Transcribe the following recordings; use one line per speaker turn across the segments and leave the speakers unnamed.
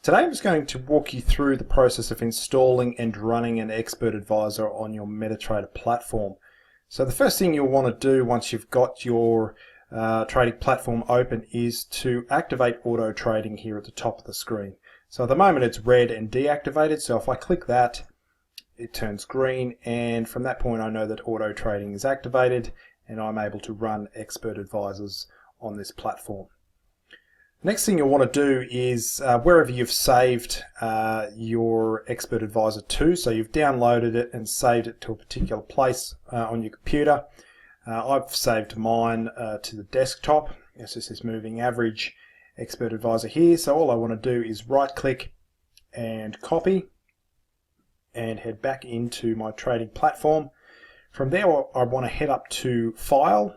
Today I'm just going to walk you through the process of installing and running an Expert Advisor on your MetaTrader platform. So the first thing you'll want to do once you've got your trading platform open is to activate auto trading here at the top of the screen. So at the moment it's red and deactivated, so if I click that it turns green, and from that point I know that auto trading is activated and I'm able to run Expert Advisors on this platform. Next thing you'll want to do is wherever you've saved your Expert Advisor to, so you've downloaded it and saved it to a particular place on your computer. I've saved mine to the desktop. It's just this moving average Expert Advisor here. So all I want to do is right click and copy and head back into my trading platform. From there I want to head up to File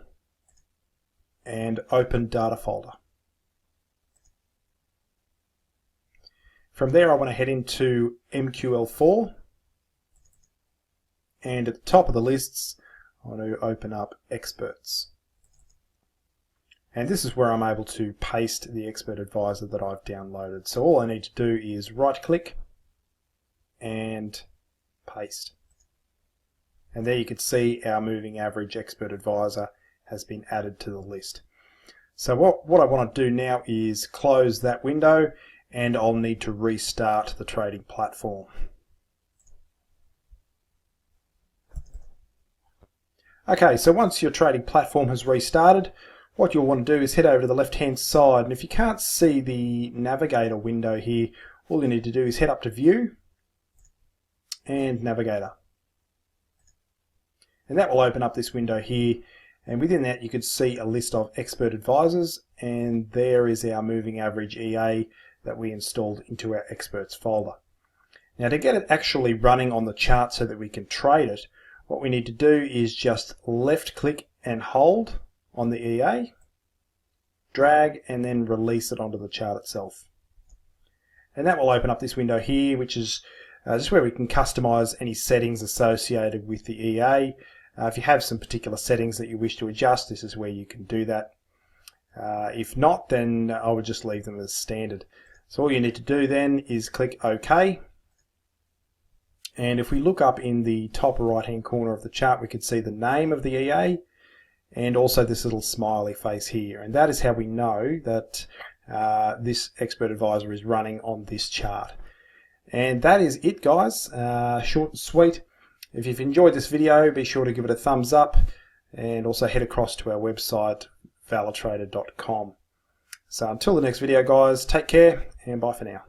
and Open Data Folder. From there I want to head into mt4, and at the top of the lists I want to open up Experts. And this is where I'm able to paste the Expert Advisor that I've downloaded. So all I need to do is right click and paste. And there you can see our moving average Expert Advisor has been added to the list. So what I want to do now is close that window, and I'll need to restart the trading platform. Okay, so once your trading platform has restarted, what you'll want to do is head over to the left hand side, and if you can't see the navigator window here, all you need to do is head up to View and Navigator. And that will open up this window here, and within that you can see a list of Expert Advisors, and there is our moving average EA that we installed into our Experts folder. Now to get it actually running on the chart so that we can trade it, what we need to do is just left click and hold on the EA, drag and then release it onto the chart itself. And that will open up this window here, which is just where we can customize any settings associated with the EA. If you have some particular settings that you wish to adjust, this is where you can do that. If not, then I would just leave them as standard. So all you need to do then is click OK. And if we look up in the top right hand corner of the chart, we can see the name of the EA and also this little smiley face here. And that is how we know that this Expert Advisor is running on this chart. And that is it, guys. Short and sweet. If you've enjoyed this video, be sure to give it a thumbs up and also head across to our website valatrader.com. So until the next video, guys, take care and bye for now.